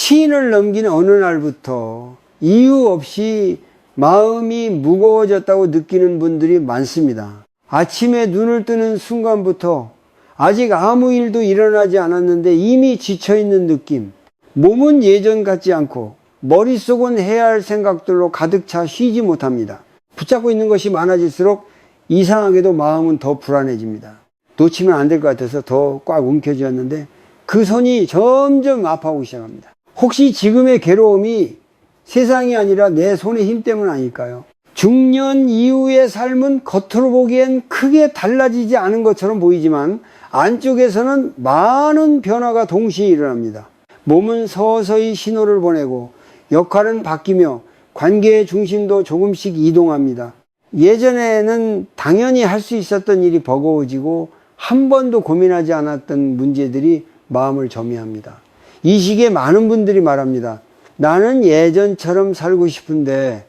시인을 넘기는 어느 날부터 이유 없이 마음이 무거워졌다고 느끼는 분들이 많습니다. 아침에 눈을 뜨는 순간부터 아직 아무 일도 일어나지 않았는데 이미 지쳐있는 느낌, 몸은 예전 같지 않고 머릿속은 해야 할 생각들로 가득 차 쉬지 못합니다. 붙잡고 있는 것이 많아질수록 이상하게도 마음은 더 불안해집니다. 놓치면 안 될 것 같아서 더 꽉 움켜쥐었는데 그 손이 점점 아파오기 시작합니다. 혹시 지금의 괴로움이 세상이 아니라 내 손의 힘 때문 아닐까요? 중년 이후의 삶은 겉으로 보기엔 크게 달라지지 않은 것처럼 보이지만 안쪽에서는 많은 변화가 동시에 일어납니다. 몸은 서서히 신호를 보내고 역할은 바뀌며 관계의 중심도 조금씩 이동합니다. 예전에는 당연히 할 수 있었던 일이 버거워지고 한 번도 고민하지 않았던 문제들이 마음을 점유합니다. 이 시기에 많은 분들이 말합니다. 나는 예전처럼 살고 싶은데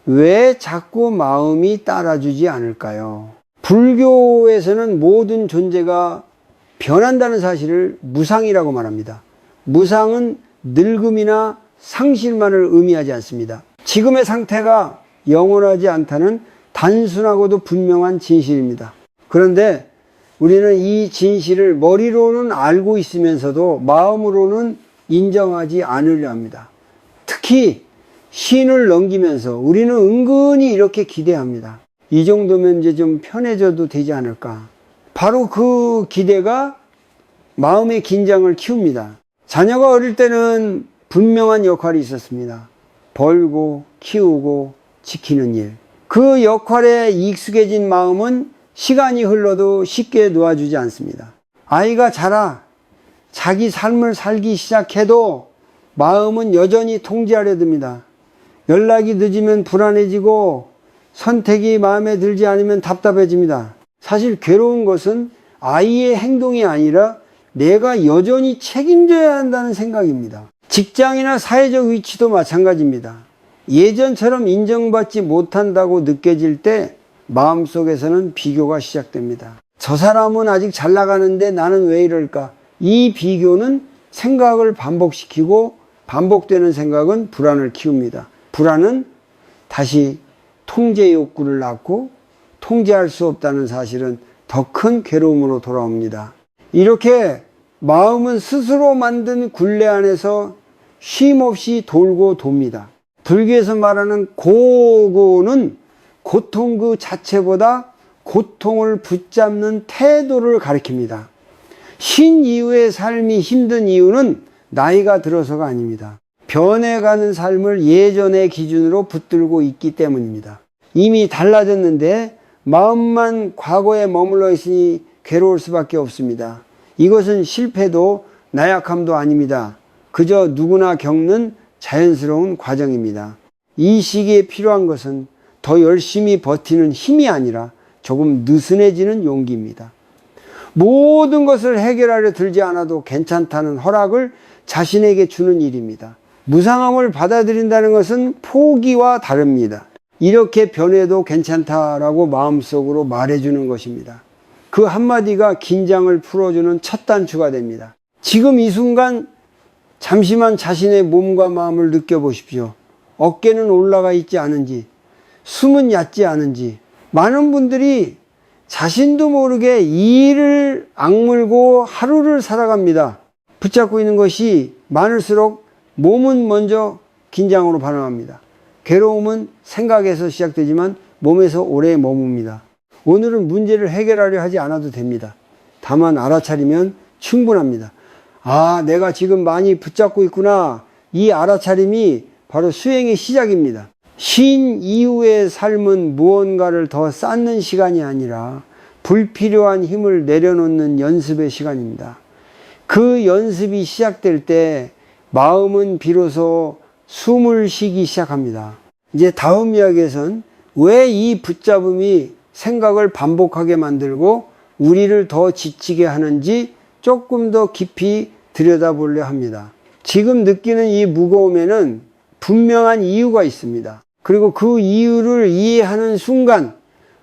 왜 자꾸 마음이 따라주지 않을까요? 불교에서는 모든 존재가 변한다는 사실을 무상이라고 말합니다. 무상은 늙음이나 상실만을 의미하지 않습니다. 지금의 상태가 영원하지 않다는 단순하고도 분명한 진실입니다. 그런데 우리는 이 진실을 머리로는 알고 있으면서도 마음으로는 인정하지 않으려 합니다. 특히 신을 넘기면서 우리는 은근히 이렇게 기대합니다. 이 정도면 이제 좀 편해져도 되지 않을까. 바로 그 기대가 마음의 긴장을 키웁니다. 자녀가 어릴 때는 분명한 역할이 있었습니다. 벌고 키우고 지키는 일. 그 역할에 익숙해진 마음은 시간이 흘러도 쉽게 놓아주지 않습니다. 아이가 자라 자기 삶을 살기 시작해도 마음은 여전히 통제하려 듭니다. 연락이 늦으면 불안해지고 선택이 마음에 들지 않으면 답답해집니다. 사실 괴로운 것은 아이의 행동이 아니라 내가 여전히 책임져야 한다는 생각입니다. 직장이나 사회적 위치도 마찬가지입니다. 예전처럼 인정받지 못한다고 느껴질 때 마음속에서는 비교가 시작됩니다. 저 사람은 아직 잘 나가는데 나는 왜 이럴까? 이 비교는 생각을 반복시키고 반복되는 생각은 불안을 키웁니다. 불안은 다시 통제 욕구를 낳고 통제할 수 없다는 사실은 더 큰 괴로움으로 돌아옵니다. 이렇게 마음은 스스로 만든 굴레 안에서 쉼없이 돌고 돕니다. 불교에서 말하는 고고는 고통 그 자체보다 고통을 붙잡는 태도를 가리킵니다. 신 이후의 삶이 힘든 이유는 나이가 들어서가 아닙니다. 변해가는 삶을 예전의 기준으로 붙들고 있기 때문입니다. 이미 달라졌는데 마음만 과거에 머물러 있으니 괴로울 수밖에 없습니다. 이것은 실패도 나약함도 아닙니다. 그저 누구나 겪는 자연스러운 과정입니다. 이 시기에 필요한 것은 더 열심히 버티는 힘이 아니라 조금 느슨해지는 용기입니다. 모든 것을 해결하려 들지 않아도 괜찮다는 허락을 자신에게 주는 일입니다. 무상함을 받아들인다는 것은 포기와 다릅니다. 이렇게 변해도 괜찮다라고 마음속으로 말해주는 것입니다. 그 한마디가 긴장을 풀어주는 첫 단추가 됩니다. 지금 이 순간 잠시만 자신의 몸과 마음을 느껴보십시오. 어깨는 올라가 있지 않은지, 숨은 얕지 않은지. 많은 분들이 자신도 모르게 이를 악물고 하루를 살아갑니다. 붙잡고 있는 것이 많을수록 몸은 먼저 긴장으로 반응합니다. 괴로움은 생각에서 시작되지만 몸에서 오래 머뭅니다. 오늘은 문제를 해결하려 하지 않아도 됩니다. 다만 알아차리면 충분합니다. 아, 내가 지금 많이 붙잡고 있구나. 이 알아차림이 바로 수행의 시작입니다. 신 이후의 삶은 무언가를 더 쌓는 시간이 아니라 불필요한 힘을 내려놓는 연습의 시간입니다. 그 연습이 시작될 때 마음은 비로소 숨을 쉬기 시작합니다. 이제 다음 이야기에선 왜 이 붙잡음이 생각을 반복하게 만들고 우리를 더 지치게 하는지 조금 더 깊이 들여다보려 합니다. 지금 느끼는 이 무거움에는 분명한 이유가 있습니다. 그리고 그 이유를 이해하는 순간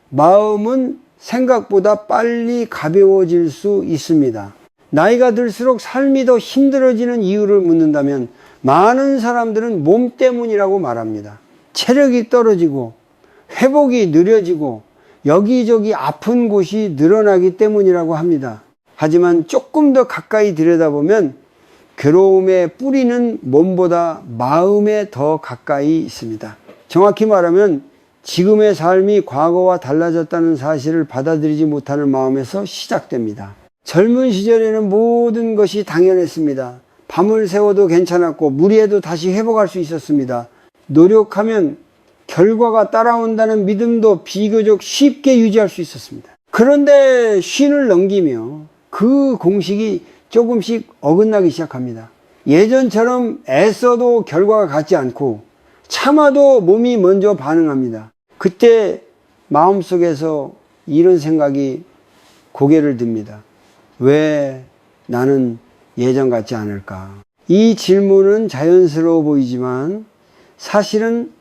마음은 생각보다 빨리 가벼워질 수 있습니다. 나이가 들수록 삶이 더 힘들어지는 이유를 묻는다면 많은 사람들은 몸 때문이라고 말합니다. 체력이 떨어지고 회복이 느려지고 여기저기 아픈 곳이 늘어나기 때문이라고 합니다. 하지만 조금 더 가까이 들여다보면 괴로움의 뿌리는 몸보다 마음에 더 가까이 있습니다. 정확히 말하면 지금의 삶이 과거와 달라졌다는 사실을 받아들이지 못하는 마음에서 시작됩니다. 젊은 시절에는 모든 것이 당연했습니다. 밤을 새워도 괜찮았고 무리해도 다시 회복할 수 있었습니다. 노력하면 결과가 따라온다는 믿음도 비교적 쉽게 유지할 수 있었습니다. 그런데 쉰을 넘기며 그 공식이 조금씩 어긋나기 시작합니다. 예전처럼 애써도 결과가 같지 않고 참아도 몸이 먼저 반응합니다. 그때 마음속에서 이런 생각이 고개를 듭니다. 왜 나는 예전 같지 않을까? 이 질문은 자연스러워 보이지만 사실은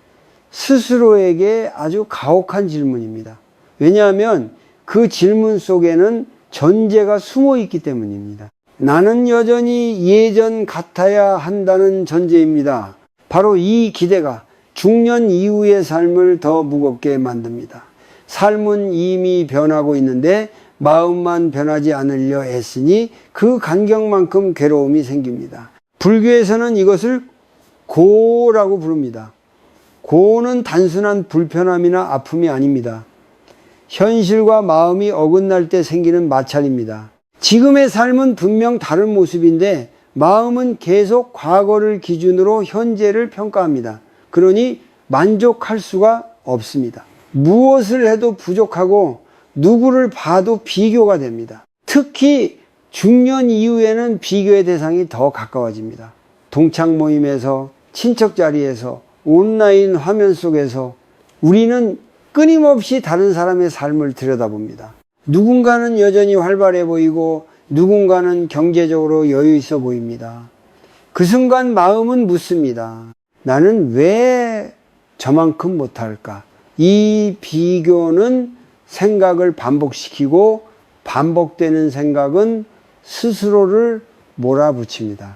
스스로에게 아주 가혹한 질문입니다. 왜냐하면 그 질문 속에는 전제가 숨어 있기 때문입니다. 나는 여전히 예전 같아야 한다는 전제입니다. 바로 이 기대가 중년 이후의 삶을 더 무겁게 만듭니다. 삶은 이미 변하고 있는데 마음만 변하지 않으려 애쓰니 그 간격만큼 괴로움이 생깁니다. 불교에서는 이것을 고라고 부릅니다. 고는 단순한 불편함이나 아픔이 아닙니다. 현실과 마음이 어긋날 때 생기는 마찰입니다. 지금의 삶은 분명 다른 모습인데 마음은 계속 과거를 기준으로 현재를 평가합니다. 그러니 만족할 수가 없습니다. 무엇을 해도 부족하고 누구를 봐도 비교가 됩니다. 특히 중년 이후에는 비교의 대상이 더 가까워집니다. 동창 모임에서, 친척 자리에서, 온라인 화면 속에서 우리는 끊임없이 다른 사람의 삶을 들여다봅니다. 누군가는 여전히 활발해 보이고 누군가는 경제적으로 여유 있어 보입니다. 그 순간 마음은 묻습니다. 나는 왜 저만큼 못할까? 이 비교는 생각을 반복시키고 반복되는 생각은 스스로를 몰아붙입니다.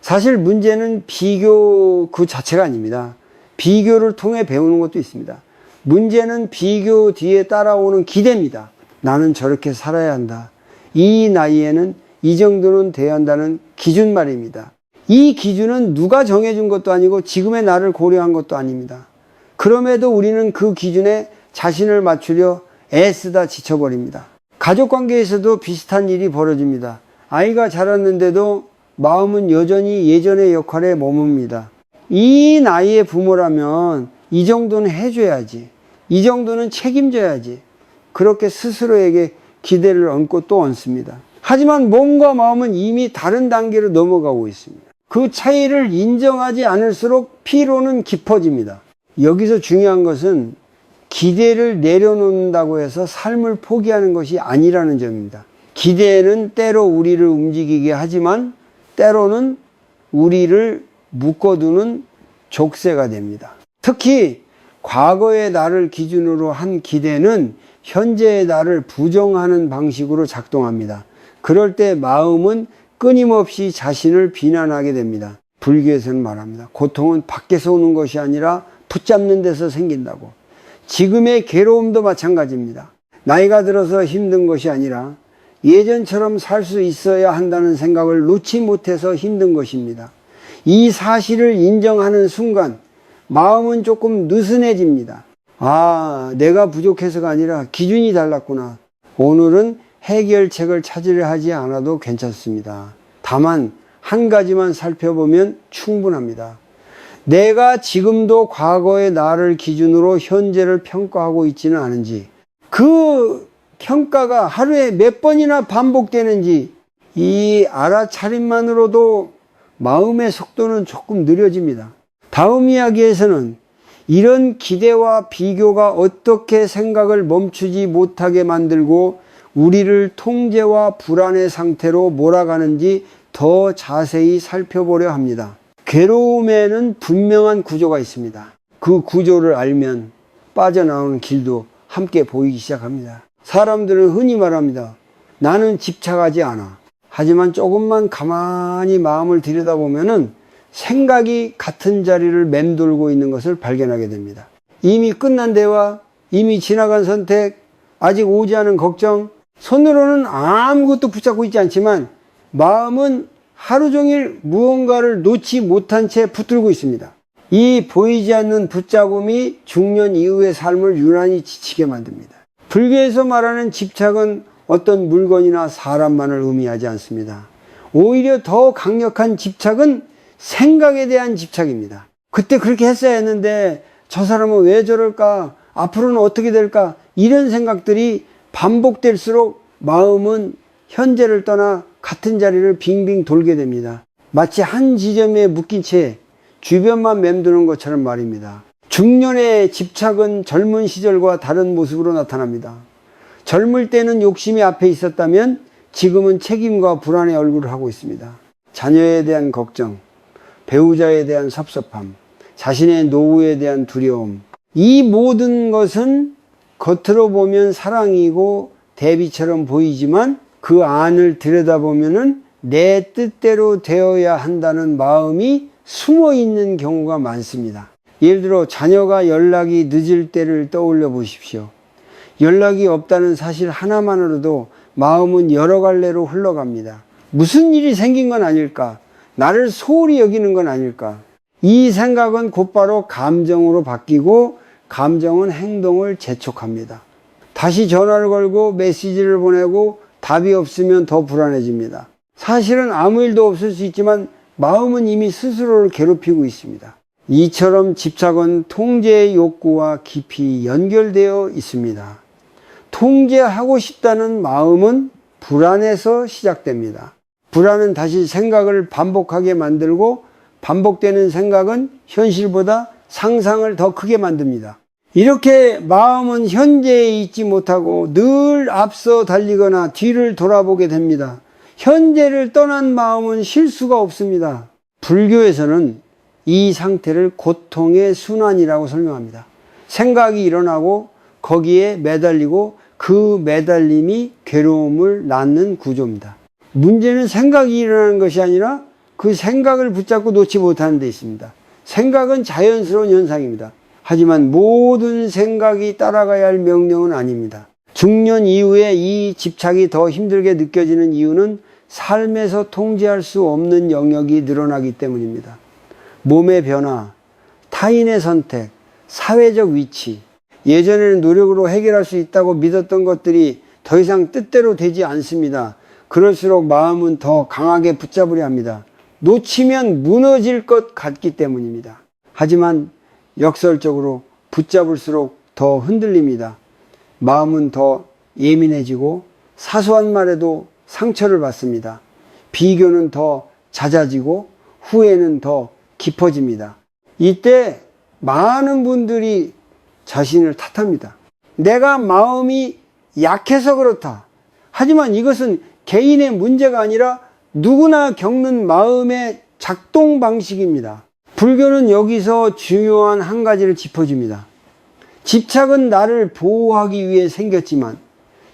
사실 문제는 비교 그 자체가 아닙니다. 비교를 통해 배우는 것도 있습니다. 문제는 비교 뒤에 따라오는 기대입니다. 나는 저렇게 살아야 한다. 이 나이에는 이 정도는 돼야 한다는 기준 말입니다. 이 기준은 누가 정해준 것도 아니고 지금의 나를 고려한 것도 아닙니다. 그럼에도 우리는 그 기준에 자신을 맞추려 애쓰다 지쳐버립니다. 가족관계에서도 비슷한 일이 벌어집니다. 아이가 자랐는데도 마음은 여전히 예전의 역할에 머뭅니다. 이 나이의 부모라면 이 정도는 해줘야지. 이 정도는 책임져야지. 그렇게 스스로에게 기대를 얹고 또 얹습니다. 하지만 몸과 마음은 이미 다른 단계로 넘어가고 있습니다. 그 차이를 인정하지 않을수록 피로는 깊어집니다. 여기서 중요한 것은 기대를 내려놓는다고 해서 삶을 포기하는 것이 아니라는 점입니다. 기대는 때로 우리를 움직이게 하지만 때로는 우리를 묶어두는 족쇄가 됩니다. 특히 과거의 나를 기준으로 한 기대는 현재의 나를 부정하는 방식으로 작동합니다. 그럴 때 마음은 끊임없이 자신을 비난하게 됩니다. 불교에서는 말합니다. 고통은 밖에서 오는 것이 아니라 붙잡는 데서 생긴다고. 지금의 괴로움도 마찬가지입니다. 나이가 들어서 힘든 것이 아니라 예전처럼 살 수 있어야 한다는 생각을 놓지 못해서 힘든 것입니다. 이 사실을 인정하는 순간 마음은 조금 느슨해집니다. 아, 내가 부족해서가 아니라 기준이 달랐구나. 오늘은 해결책을 찾으려 하지 않아도 괜찮습니다. 다만 한 가지만 살펴보면 충분합니다. 내가 지금도 과거의 나를 기준으로 현재를 평가하고 있지는 않은지, 그 평가가 하루에 몇 번이나 반복되는지 이 알아차림만으로도 마음의 속도는 조금 느려집니다. 다음 이야기에서는 이런 기대와 비교가 어떻게 생각을 멈추지 못하게 만들고 우리를 통제와 불안의 상태로 몰아가는지 더 자세히 살펴보려 합니다. 괴로움에는 분명한 구조가 있습니다. 그 구조를 알면 빠져나오는 길도 함께 보이기 시작합니다. 사람들은 흔히 말합니다. 나는 집착하지 않아. 하지만 조금만 가만히 마음을 들여다보면은 생각이 같은 자리를 맴돌고 있는 것을 발견하게 됩니다. 이미 끝난 대화, 이미 지나간 선택, 아직 오지 않은 걱정, 손으로는 아무것도 붙잡고 있지 않지만 마음은 하루 종일 무언가를 놓지 못한 채 붙들고 있습니다. 이 보이지 않는 붙잡음이 중년 이후의 삶을 유난히 지치게 만듭니다. 불교에서 말하는 집착은 어떤 물건이나 사람만을 의미하지 않습니다. 오히려 더 강력한 집착은 생각에 대한 집착입니다. 그때 그렇게 했어야 했는데 저 사람은 왜 저럴까? 앞으로는 어떻게 될까? 이런 생각들이 반복될수록 마음은 현재를 떠나 같은 자리를 빙빙 돌게 됩니다. 마치 한 지점에 묶인 채 주변만 맴도는 것처럼 말입니다. 중년의 집착은 젊은 시절과 다른 모습으로 나타납니다. 젊을 때는 욕심이 앞에 있었다면 지금은 책임과 불안의 얼굴을 하고 있습니다. 자녀에 대한 걱정, 배우자에 대한 섭섭함, 자신의 노후에 대한 두려움, 이 모든 것은 겉으로 보면 사랑이고 대비처럼 보이지만 그 안을 들여다보면은 내 뜻대로 되어야 한다는 마음이 숨어 있는 경우가 많습니다. 예를 들어 자녀가 연락이 늦을 때를 떠올려 보십시오. 연락이 없다는 사실 하나만으로도 마음은 여러 갈래로 흘러갑니다. 무슨 일이 생긴 건 아닐까? 나를 소홀히 여기는 건 아닐까? 이 생각은 곧바로 감정으로 바뀌고 감정은 행동을 재촉합니다. 다시 전화를 걸고 메시지를 보내고 답이 없으면 더 불안해집니다. 사실은 아무 일도 없을 수 있지만 마음은 이미 스스로를 괴롭히고 있습니다. 이처럼 집착은 통제의 욕구와 깊이 연결되어 있습니다. 통제하고 싶다는 마음은 불안에서 시작됩니다. 불안은 다시 생각을 반복하게 만들고 반복되는 생각은 현실보다 상상을 더 크게 만듭니다. 이렇게 마음은 현재에 있지 못하고 늘 앞서 달리거나 뒤를 돌아보게 됩니다. 현재를 떠난 마음은 쉴 수가 없습니다. 불교에서는 이 상태를 고통의 순환이라고 설명합니다. 생각이 일어나고 거기에 매달리고 그 매달림이 괴로움을 낳는 구조입니다. 문제는 생각이 일어나는 것이 아니라 그 생각을 붙잡고 놓지 못하는 데 있습니다. 생각은 자연스러운 현상입니다. 하지만 모든 생각이 따라가야 할 명령은 아닙니다. 중년 이후에 이 집착이 더 힘들게 느껴지는 이유는 삶에서 통제할 수 없는 영역이 늘어나기 때문입니다. 몸의 변화, 타인의 선택, 사회적 위치, 예전에는 노력으로 해결할 수 있다고 믿었던 것들이 더 이상 뜻대로 되지 않습니다. 그럴수록 마음은 더 강하게 붙잡으려 합니다. 놓치면 무너질 것 같기 때문입니다. 하지만 역설적으로 붙잡을수록 더 흔들립니다. 마음은 더 예민해지고 사소한 말에도 상처를 받습니다. 비교는 더 잦아지고 후회는 더 깊어집니다. 이때 많은 분들이 자신을 탓합니다. 내가 마음이 약해서 그렇다. 하지만 이것은 개인의 문제가 아니라 누구나 겪는 마음의 작동 방식입니다. 불교는 여기서 중요한 한 가지를 짚어줍니다. 집착은 나를 보호하기 위해 생겼지만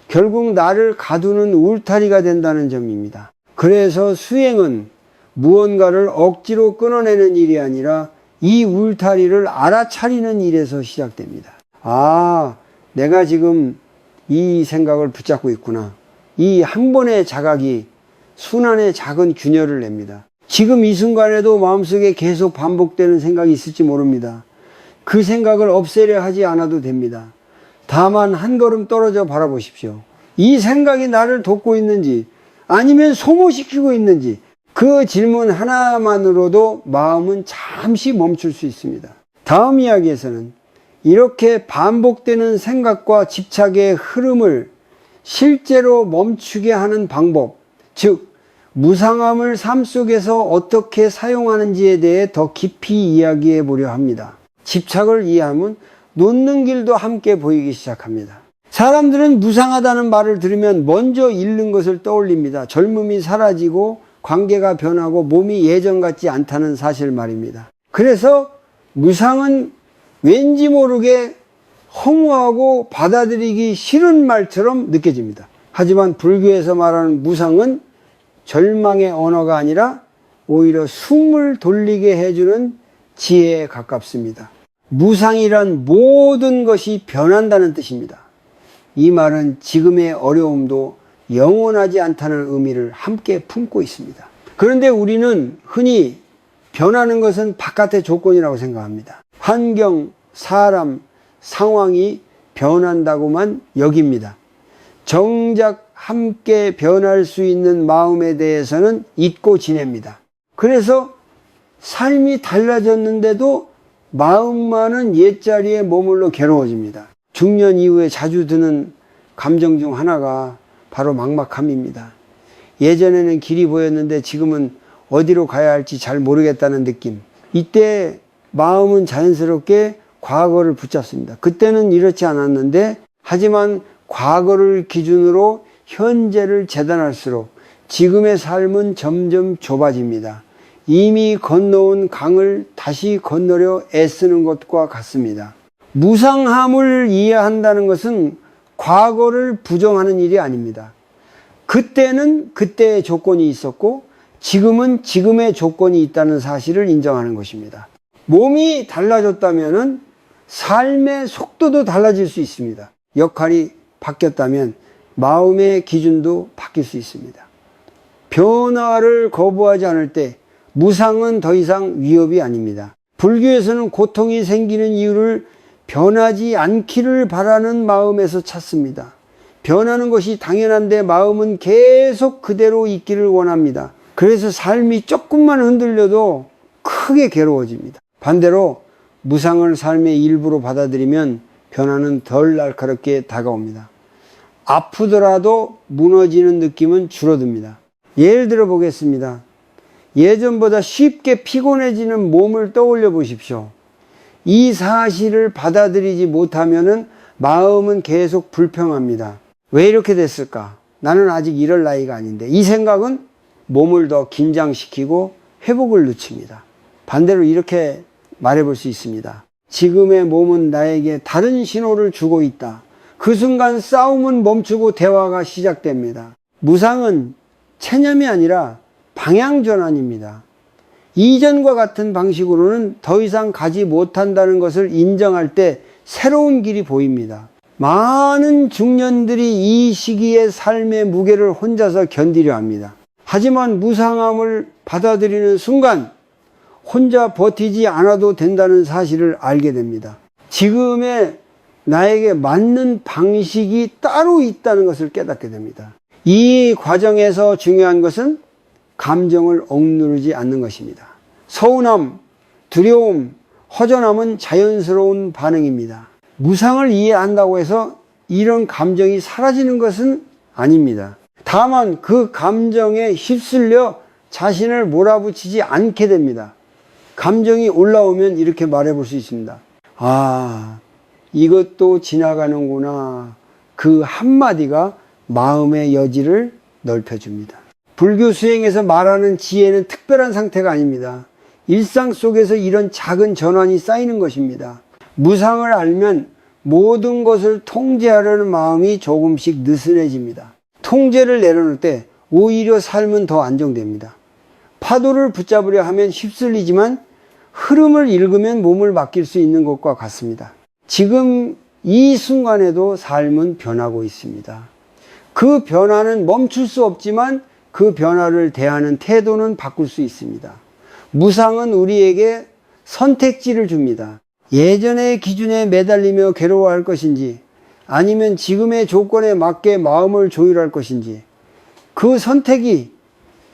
결국 나를 가두는 울타리가 된다는 점입니다. 그래서 수행은 무언가를 억지로 끊어내는 일이 아니라 이 울타리를 알아차리는 일에서 시작됩니다. 아, 내가 지금 이 생각을 붙잡고 있구나. 이 한 번의 자각이 순환의 작은 균열을 냅니다. 지금 이 순간에도 마음속에 계속 반복되는 생각이 있을지 모릅니다. 그 생각을 없애려 하지 않아도 됩니다. 다만 한 걸음 떨어져 바라보십시오. 이 생각이 나를 돕고 있는지 아니면 소모시키고 있는지 그 질문 하나만으로도 마음은 잠시 멈출 수 있습니다. 다음 이야기에서는 이렇게 반복되는 생각과 집착의 흐름을 실제로 멈추게 하는 방법, 즉 무상함을 삶 속에서 어떻게 사용하는지에 대해 더 깊이 이야기해 보려 합니다. 집착을 이해하면 놓는 길도 함께 보이기 시작합니다. 사람들은 무상하다는 말을 들으면 먼저 잃는 것을 떠올립니다. 젊음이 사라지고 관계가 변하고 몸이 예전 같지 않다는 사실 말입니다. 그래서 무상은 왠지 모르게 허무하고 받아들이기 싫은 말처럼 느껴집니다. 하지만 불교에서 말하는 무상은 절망의 언어가 아니라 오히려 숨을 돌리게 해주는 지혜에 가깝습니다. 무상이란 모든 것이 변한다는 뜻입니다. 이 말은 지금의 어려움도 영원하지 않다는 의미를 함께 품고 있습니다. 그런데 우리는 흔히 변하는 것은 바깥의 조건이라고 생각합니다. 환경, 사람, 상황이 변한다고만 여깁니다. 정작 함께 변할 수 있는 마음에 대해서는 잊고 지냅니다. 그래서 삶이 달라졌는데도 마음만은 옛자리에 머물러 괴로워집니다. 중년 이후에 자주 드는 감정 중 하나가 바로 막막함입니다. 예전에는 길이 보였는데 지금은 어디로 가야 할지 잘 모르겠다는 느낌. 이때 마음은 자연스럽게 과거를 붙잡습니다. 그때는 이렇지 않았는데, 하지만 과거를 기준으로 현재를 재단할수록 지금의 삶은 점점 좁아집니다. 이미 건너온 강을 다시 건너려 애쓰는 것과 같습니다. 무상함을 이해한다는 것은 과거를 부정하는 일이 아닙니다. 그때는 그때의 조건이 있었고 지금은 지금의 조건이 있다는 사실을 인정하는 것입니다. 몸이 달라졌다면 삶의 속도도 달라질 수 있습니다. 역할이 바뀌었다면 마음의 기준도 바뀔 수 있습니다. 변화를 거부하지 않을 때 무상은 더 이상 위협이 아닙니다. 불교에서는 고통이 생기는 이유를 변하지 않기를 바라는 마음에서 찾습니다. 변하는 것이 당연한데 마음은 계속 그대로 있기를 원합니다. 그래서 삶이 조금만 흔들려도 크게 괴로워집니다. 반대로 무상을 삶의 일부로 받아들이면 변화는 덜 날카롭게 다가옵니다. 아프더라도 무너지는 느낌은 줄어듭니다. 예를 들어 보겠습니다. 예전보다 쉽게 피곤해지는 몸을 떠올려 보십시오. 이 사실을 받아들이지 못하면 마음은 계속 불평합니다. 왜 이렇게 됐을까? 나는 아직 이럴 나이가 아닌데. 이 생각은 몸을 더 긴장시키고 회복을 늦춥니다. 반대로 이렇게 말해볼 수 있습니다. 지금의 몸은 나에게 다른 신호를 주고 있다. 그 순간 싸움은 멈추고 대화가 시작됩니다. 무상은 체념이 아니라 방향 전환입니다. 이전과 같은 방식으로는 더 이상 가지 못한다는 것을 인정할 때 새로운 길이 보입니다. 많은 중년들이 이 시기의 삶의 무게를 혼자서 견디려 합니다. 하지만 무상함을 받아들이는 순간 혼자 버티지 않아도 된다는 사실을 알게 됩니다. 지금의 나에게 맞는 방식이 따로 있다는 것을 깨닫게 됩니다. 이 과정에서 중요한 것은 감정을 억누르지 않는 것입니다. 서운함, 두려움, 허전함은 자연스러운 반응입니다. 무상을 이해한다고 해서 이런 감정이 사라지는 것은 아닙니다. 다만 그 감정에 휩쓸려 자신을 몰아붙이지 않게 됩니다. 감정이 올라오면 이렇게 말해볼 수 있습니다. 아, 이것도 지나가는구나. 그 한마디가 마음의 여지를 넓혀줍니다. 불교 수행에서 말하는 지혜는 특별한 상태가 아닙니다. 일상 속에서 이런 작은 전환이 쌓이는 것입니다. 무상을 알면 모든 것을 통제하려는 마음이 조금씩 느슨해집니다. 통제를 내려놓을 때 오히려 삶은 더 안정됩니다. 파도를 붙잡으려 하면 휩쓸리지만 흐름을 읽으면 몸을 맡길 수 있는 것과 같습니다. 지금 이 순간에도 삶은 변하고 있습니다. 그 변화는 멈출 수 없지만 그 변화를 대하는 태도는 바꿀 수 있습니다. 무상은 우리에게 선택지를 줍니다. 예전의 기준에 매달리며 괴로워할 것인지 아니면 지금의 조건에 맞게 마음을 조율할 것인지 그 선택이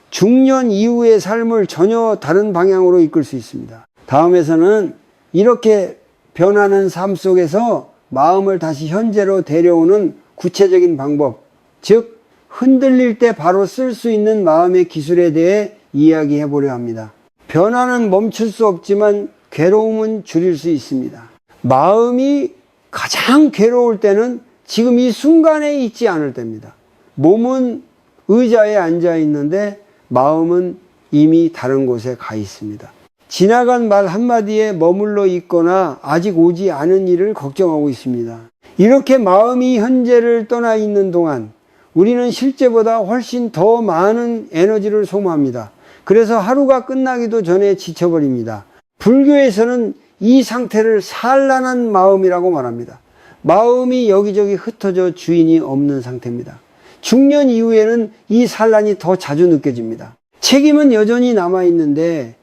중년 이후의 삶을 전혀 다른 방향으로 이끌 수 있습니다. 다음에서는 이렇게 변하는 삶 속에서 마음을 다시 현재로 데려오는 구체적인 방법, 즉 흔들릴 때 바로 쓸 수 있는 마음의 기술에 대해 이야기해 보려 합니다. 변화는 멈출 수 없지만 괴로움은 줄일 수 있습니다. 마음이 가장 괴로울 때는 지금 이 순간에 있지 않을 때입니다. 몸은 의자에 앉아 있는데 마음은 이미 다른 곳에 가 있습니다. 지나간 말 한마디에 머물러 있거나 아직 오지 않은 일을 걱정하고 있습니다. 이렇게 마음이 현재를 떠나 있는 동안 우리는 실제보다 훨씬 더 많은 에너지를 소모합니다. 그래서 하루가 끝나기도 전에 지쳐버립니다. 불교에서는 이 상태를 산란한 마음이라고 말합니다. 마음이 여기저기 흩어져 주인이 없는 상태입니다. 중년 이후에는 이 산란이 더 자주 느껴집니다. 책임은 여전히 남아있는데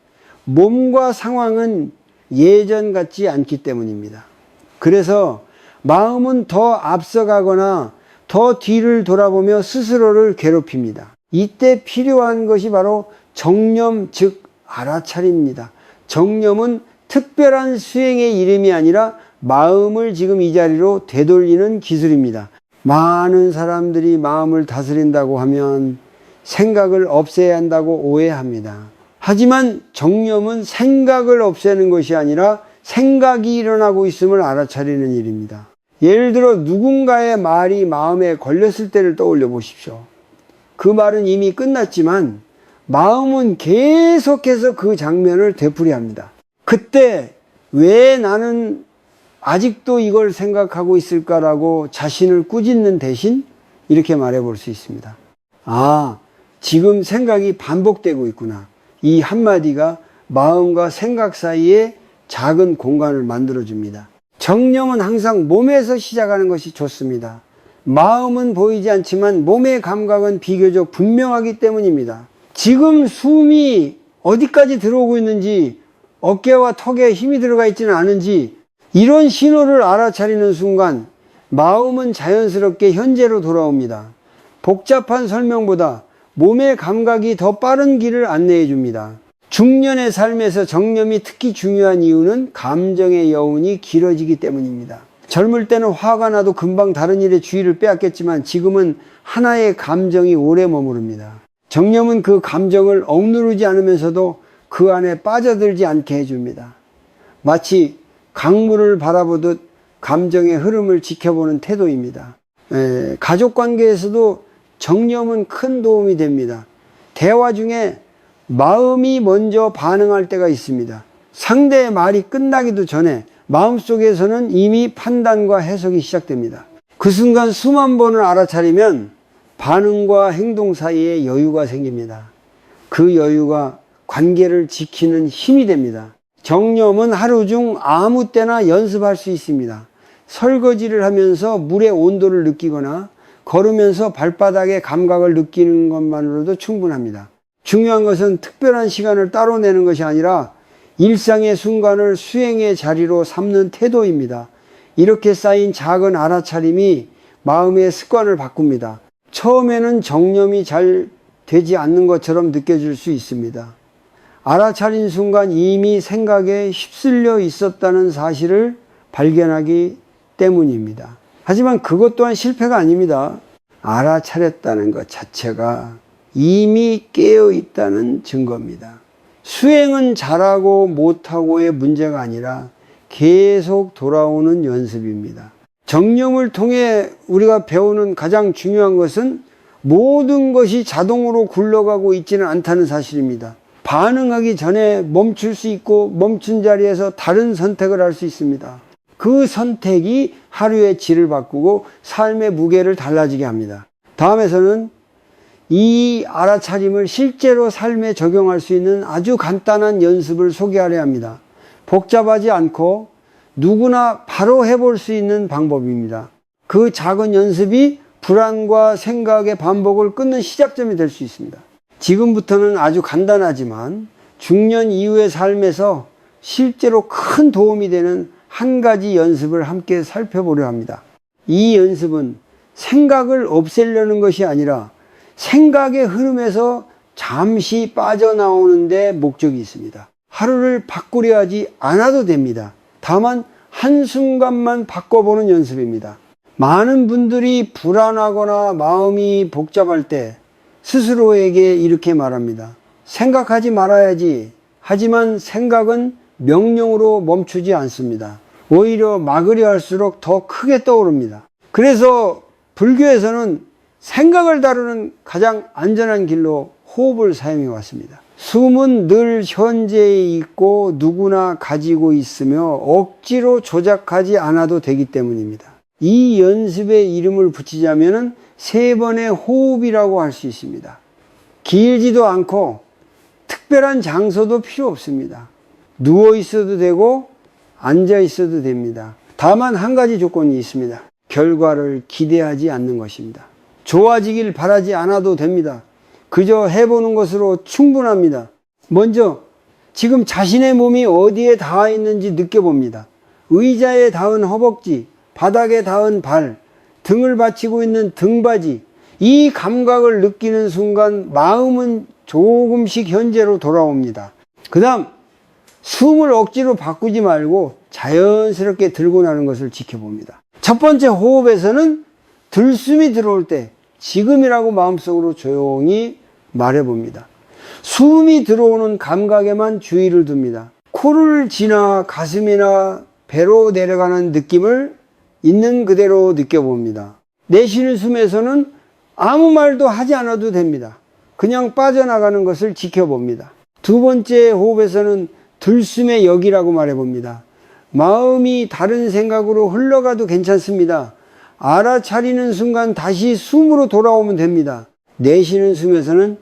몸과 상황은 예전 같지 않기 때문입니다. 그래서 마음은 더 앞서가거나 더 뒤를 돌아보며 스스로를 괴롭힙니다. 이때 필요한 것이 바로 정념, 즉 알아차림입니다. 정념은 특별한 수행의 이름이 아니라 마음을 지금 이 자리로 되돌리는 기술입니다. 많은 사람들이 마음을 다스린다고 하면 생각을 없애야 한다고 오해합니다. 하지만 정념은 생각을 없애는 것이 아니라 생각이 일어나고 있음을 알아차리는 일입니다. 예를 들어 누군가의 말이 마음에 걸렸을 때를 떠올려 보십시오. 그 말은 이미 끝났지만 마음은 계속해서 그 장면을 되풀이합니다. 그때 왜 나는 아직도 이걸 생각하고 있을까라고 자신을 꾸짖는 대신 이렇게 말해볼 수 있습니다. 아, 지금 생각이 반복되고 있구나. 이 한마디가 마음과 생각 사이에 작은 공간을 만들어줍니다. 정념은 항상 몸에서 시작하는 것이 좋습니다. 마음은 보이지 않지만 몸의 감각은 비교적 분명하기 때문입니다. 지금 숨이 어디까지 들어오고 있는지, 어깨와 턱에 힘이 들어가 있지는 않은지, 이런 신호를 알아차리는 순간 마음은 자연스럽게 현재로 돌아옵니다. 복잡한 설명보다 몸의 감각이 더 빠른 길을 안내해 줍니다. 중년의 삶에서 정념이 특히 중요한 이유는 감정의 여운이 길어지기 때문입니다. 젊을 때는 화가 나도 금방 다른 일에 주의를 빼앗겼지만 지금은 하나의 감정이 오래 머무릅니다. 정념은 그 감정을 억누르지 않으면서도 그 안에 빠져들지 않게 해줍니다. 마치 강물을 바라보듯 감정의 흐름을 지켜보는 태도입니다. 가족 관계에서도 정념은 큰 도움이 됩니다. 대화 중에 마음이 먼저 반응할 때가 있습니다. 상대의 말이 끝나기도 전에 마음속에서는 이미 판단과 해석이 시작됩니다. 그 순간 숨 한 번을 알아차리면 반응과 행동 사이에 여유가 생깁니다. 그 여유가 관계를 지키는 힘이 됩니다. 정념은 하루 중 아무 때나 연습할 수 있습니다. 설거지를 하면서 물의 온도를 느끼거나 걸으면서 발바닥의 감각을 느끼는 것만으로도 충분합니다. 중요한 것은 특별한 시간을 따로 내는 것이 아니라 일상의 순간을 수행의 자리로 삼는 태도입니다. 이렇게 쌓인 작은 알아차림이 마음의 습관을 바꿉니다. 처음에는 정념이 잘 되지 않는 것처럼 느껴질 수 있습니다. 알아차린 순간 이미 생각에 휩쓸려 있었다는 사실을 발견하기 때문입니다. 하지만 그것 또한 실패가 아닙니다. 알아차렸다는 것 자체가 이미 깨어 있다는 증거입니다. 수행은 잘하고 못하고의 문제가 아니라 계속 돌아오는 연습입니다. 정념을 통해 우리가 배우는 가장 중요한 것은 모든 것이 자동으로 굴러가고 있지는 않다는 사실입니다. 반응하기 전에 멈출 수 있고 멈춘 자리에서 다른 선택을 할 수 있습니다. 그 선택이 하루의 질을 바꾸고 삶의 무게를 달라지게 합니다. 다음에서는 이 알아차림을 실제로 삶에 적용할 수 있는 아주 간단한 연습을 소개하려 합니다. 복잡하지 않고 누구나 바로 해볼 수 있는 방법입니다. 그 작은 연습이 불안과 생각의 반복을 끊는 시작점이 될 수 있습니다. 지금부터는 아주 간단하지만 중년 이후의 삶에서 실제로 큰 도움이 되는 한 가지 연습을 함께 살펴보려 합니다. 이 연습은 생각을 없애려는 것이 아니라 생각의 흐름에서 잠시 빠져나오는 데 목적이 있습니다. 하루를 바꾸려 하지 않아도 됩니다. 다만 한순간만 바꿔보는 연습입니다. 많은 분들이 불안하거나 마음이 복잡할 때 스스로에게 이렇게 말합니다. 생각하지 말아야지. 하지만 생각은 명령으로 멈추지 않습니다. 오히려 막으려 할수록 더 크게 떠오릅니다. 그래서 불교에서는 생각을 다루는 가장 안전한 길로 호흡을 사용해 왔습니다. 숨은 늘 현재에 있고 누구나 가지고 있으며 억지로 조작하지 않아도 되기 때문입니다. 이 연습에 이름을 붙이자면 세 번의 호흡이라고 할 수 있습니다. 길지도 않고 특별한 장소도 필요 없습니다. 누워 있어도 되고 앉아 있어도 됩니다. 다만 한 가지 조건이 있습니다. 결과를 기대하지 않는 것입니다. 좋아지길 바라지 않아도 됩니다. 그저 해보는 것으로 충분합니다. 먼저 지금 자신의 몸이 어디에 닿아 있는지 느껴봅니다. 의자에 닿은 허벅지, 바닥에 닿은 발, 등을 받치고 있는 등받이, 이 감각을 느끼는 순간 마음은 조금씩 현재로 돌아옵니다. 그 다음 숨을 억지로 바꾸지 말고 자연스럽게 들고 나는 것을 지켜봅니다. 첫 번째 호흡에서는 들숨이 들어올 때 지금이라고 마음속으로 조용히 말해봅니다. 숨이 들어오는 감각에만 주의를 둡니다. 코를 지나 가슴이나 배로 내려가는 느낌을 있는 그대로 느껴봅니다. 내쉬는 숨에서는 아무 말도 하지 않아도 됩니다. 그냥 빠져나가는 것을 지켜봅니다. 두 번째 호흡에서는 들숨의 역이라고 말해봅니다. 마음이 다른 생각으로 흘러가도 괜찮습니다. 알아차리는 순간 다시 숨으로 돌아오면 됩니다. 내쉬는 숨에서는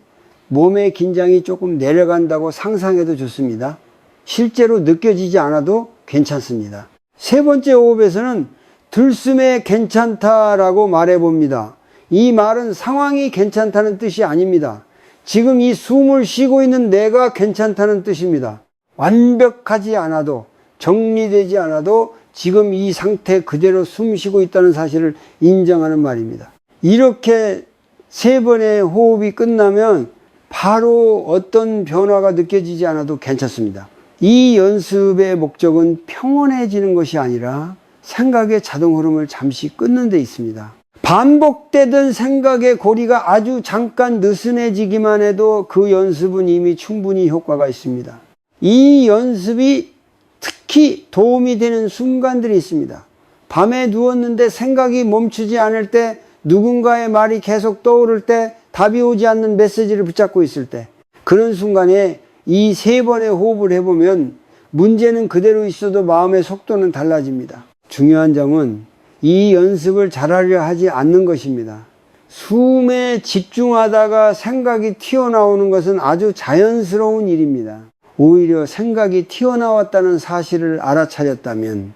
몸의 긴장이 조금 내려간다고 상상해도 좋습니다. 실제로 느껴지지 않아도 괜찮습니다. 세 번째 호흡에서는 들숨에 괜찮다라고 말해봅니다. 이 말은 상황이 괜찮다는 뜻이 아닙니다. 지금 이 숨을 쉬고 있는 내가 괜찮다는 뜻입니다. 완벽하지 않아도, 정리되지 않아도 지금 이 상태 그대로 숨 쉬고 있다는 사실을 인정하는 말입니다. 이렇게 세 번의 호흡이 끝나면 바로 어떤 변화가 느껴지지 않아도 괜찮습니다. 이 연습의 목적은 평온해지는 것이 아니라 생각의 자동 흐름을 잠시 끊는 데 있습니다. 반복되던 생각의 고리가 아주 잠깐 느슨해지기만 해도 그 연습은 이미 충분히 효과가 있습니다. 이 연습이 특히 도움이 되는 순간들이 있습니다. 밤에 누웠는데 생각이 멈추지 않을 때, 누군가의 말이 계속 떠오를 때, 답이 오지 않는 메시지를 붙잡고 있을 때, 그런 순간에 이 세 번의 호흡을 해보면 문제는 그대로 있어도 마음의 속도는 달라집니다. 중요한 점은 이 연습을 잘하려 하지 않는 것입니다. 숨에 집중하다가 생각이 튀어나오는 것은 아주 자연스러운 일입니다. 오히려 생각이 튀어나왔다는 사실을 알아차렸다면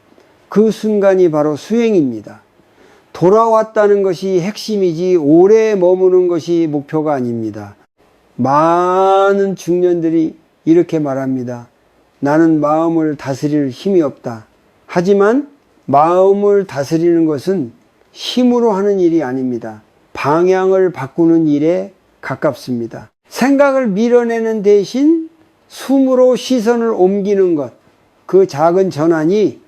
그 순간이 바로 수행입니다. 돌아왔다는 것이 핵심이지 오래 머무는 것이 목표가 아닙니다. 많은 중년들이 이렇게 말합니다. 나는 마음을 다스릴 힘이 없다. 하지만 마음을 다스리는 것은 힘으로 하는 일이 아닙니다. 방향을 바꾸는 일에 가깝습니다. 생각을 밀어내는 대신 숨으로 시선을 옮기는 것, 그 작은 전환이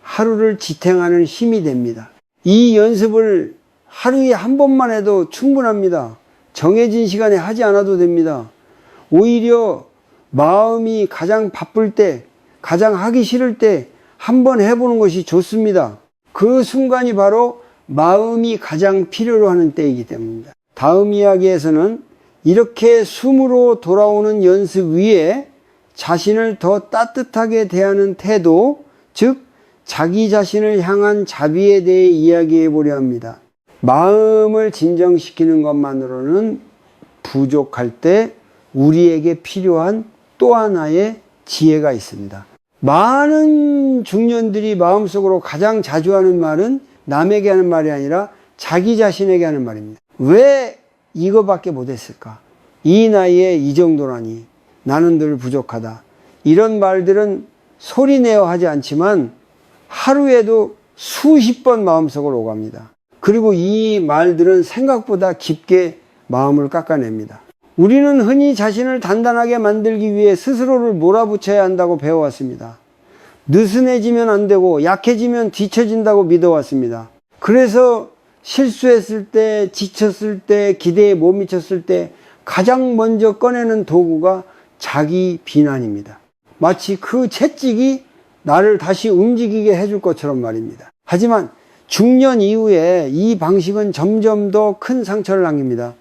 하루를 지탱하는 힘이 됩니다. 이 연습을 하루에 한 번만 해도 충분합니다. 정해진 시간에 하지 않아도 됩니다. 오히려 마음이 가장 바쁠 때, 가장 하기 싫을 때 한번 해보는 것이 좋습니다. 그 순간이 바로 마음이 가장 필요로 하는 때이기 때문입니다. 다음 이야기에서는 이렇게 숨으로 돌아오는 연습 위에 자신을 더 따뜻하게 대하는 태도, 즉 자기 자신을 향한 자비에 대해 이야기해 보려 합니다. 마음을 진정시키는 것만으로는 부족할 때 우리에게 필요한 또 하나의 지혜가 있습니다. 많은 중년들이 마음속으로 가장 자주 하는 말은 남에게 하는 말이 아니라 자기 자신에게 하는 말입니다. 왜 이거밖에 못했을까? 이 나이에 이 정도라니. 나는 늘 부족하다. 이런 말들은 소리내어 하지 않지만 하루에도 수십 번 마음속으로 오갑니다. 그리고 이 말들은 생각보다 깊게 마음을 깎아냅니다. 우리는 흔히 자신을 단단하게 만들기 위해 스스로를 몰아붙여야 한다고 배워왔습니다. 느슨해지면 안 되고 약해지면 뒤처진다고 믿어왔습니다. 그래서 실수했을 때, 지쳤을 때, 기대에 못 미쳤을 때 가장 먼저 꺼내는 도구가 자기 비난입니다. 마치 그 채찍이 나를 다시 움직이게 해줄 것처럼 말입니다. 하지만 중년 이후에 이 방식은 점점 더 큰 상처를 남깁니다.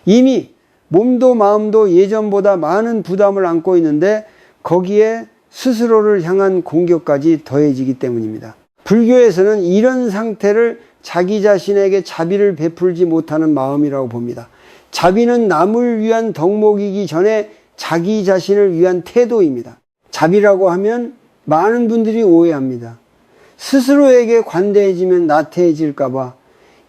이미 몸도 마음도 예전보다 많은 부담을 안고 있는데 거기에 스스로를 향한 공격까지 더해지기 때문입니다. 불교에서는 이런 상태를 자기 자신에게 자비를 베풀지 못하는 마음이라고 봅니다. 자비는 남을 위한 덕목이기 전에 자기 자신을 위한 태도입니다. 자비라고 하면 많은 분들이 오해합니다. 스스로에게 관대해지면 나태해질까봐,